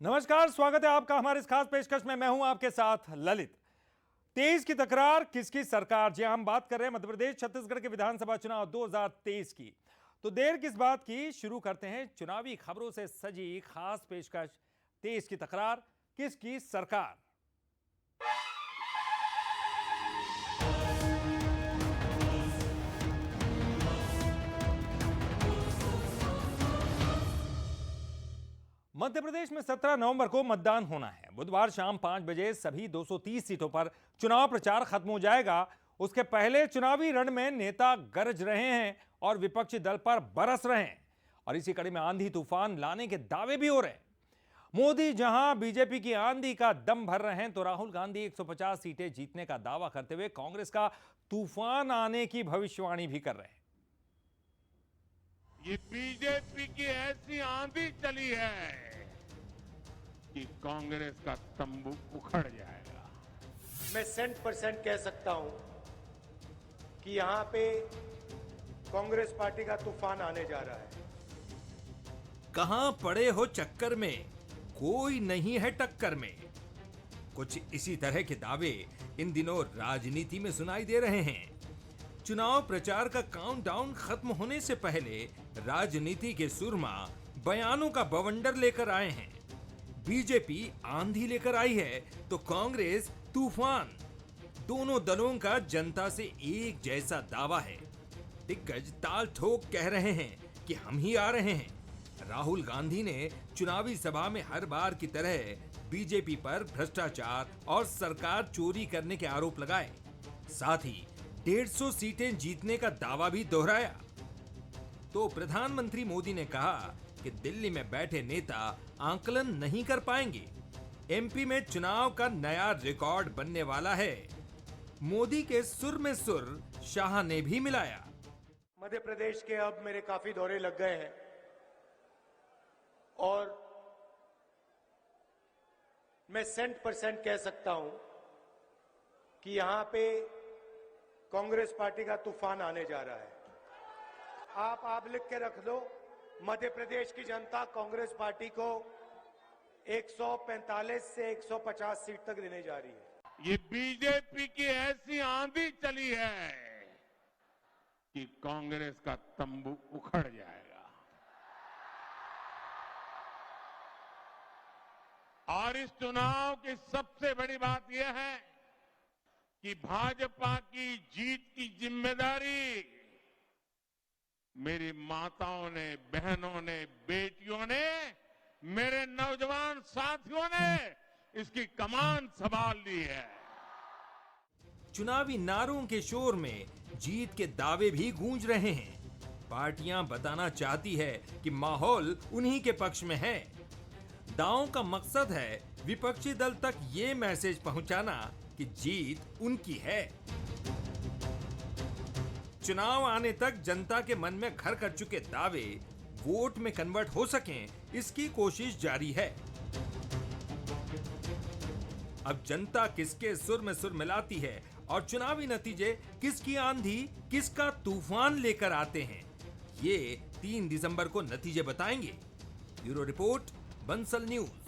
नमस्कार, स्वागत है आपका हमारे इस खास पेशकश में। मैं हूं आपके साथ ललित। 23 की तकरार किसकी सरकार, जी हम बात कर रहे हैं मध्य प्रदेश छत्तीसगढ़ के विधानसभा चुनाव 2023 की। तो देर किस बात की, शुरू करते हैं चुनावी खबरों से सजी खास पेशकश 23 की तकरार किसकी सरकार। मध्य प्रदेश में 17 नवंबर को मतदान होना है। बुधवार शाम 5 बजे सभी 230 सीटों पर चुनाव प्रचार खत्म हो जाएगा। उसके पहले चुनावी रण में नेता गरज रहे हैं और विपक्षी दल पर बरस रहे हैं, और इसी कड़ी में आंधी तूफान लाने के दावे भी हो रहे हैं। मोदी जहां बीजेपी की आंधी का दम भर रहे हैं, तो राहुल गांधी 150 सीटें जीतने का दावा करते हुए कांग्रेस का तूफान आने की भविष्यवाणी भी कर रहे हैं। ये बीजेपी की ऐसी आंधी चली है कि कांग्रेस का तंबू उखड़ जाएगा। मैं 100% कह सकता हूं कि यहां पे कांग्रेस पार्टी का तूफान आने जा रहा है। कहां पड़े हो चक्कर में, कोई नहीं है टक्कर में। कुछ इसी तरह के दावे इन दिनों राजनीति में सुनाई दे रहे हैं। चुनाव प्रचार का काउंटडाउन खत्म होने से पहले राजनीति के सुरमा बयानों का बवंडर लेकर आए हैं। बीजेपी आंधी लेकर आई है तो कांग्रेस तूफान। दोनों दलों का जनता से एक जैसा दावा है। दिग्गज ताल ठोक कह रहे हैं कि हम ही आ रहे हैं। राहुल गांधी ने चुनावी सभा में हर बार की तरह बीजेपी पर भ्रष्टाचार और सरकार चोरी करने के आरोप लगाए। साथ ही 150 सीटें जीतने का दावा भी दोहराया। तो प्रधानमंत्री मोदी ने कहा कि दिल्ली में बैठे नेता आंकलन नहीं कर पाएंगे। एमपी में चुनाव का नया रिकॉर्ड बनने वाला है। मोदी के सुर में सुर शाह ने भी मिलाया। मध्य प्रदेश के अब मेरे काफी दौरे लग गए हैं और मैं 100% कह सकता हूं कि यहां पे कांग्रेस पार्टी का तूफान आने जा रहा है। आप लिख के रख दो, मध्य प्रदेश की जनता कांग्रेस पार्टी को 145 से 150 सीट तक देने जा रही है। ये बीजेपी की ऐसी आंधी चली है कि कांग्रेस का तंबू उखड़ जाएगा। और इस चुनाव की सबसे बड़ी बात यह है कि भाजपा की जीत की जिम्मेदारी मेरी माताओं ने, बहनों ने, बेटियों ने, मेरे नौजवान साथियों ने इसकी कमान संभाल ली है। चुनावी नारों के शोर में जीत के दावे भी गूंज रहे हैं। पार्टियां बताना चाहती है कि माहौल उन्हीं के पक्ष में है। दांव का मकसद है विपक्षी दल तक ये मैसेज पहुंचाना कि जीत उनकी है। चुनाव आने तक जनता के मन में घर कर चुके दावे वोट में कन्वर्ट हो सकें, इसकी कोशिश जारी है। अब जनता किसके सुर में सुर मिलाती है और चुनावी नतीजे किसकी आंधी, किसका तूफान लेकर आते हैं, ये 3 दिसंबर को नतीजे बताएंगे। Bureau report, Bansal news.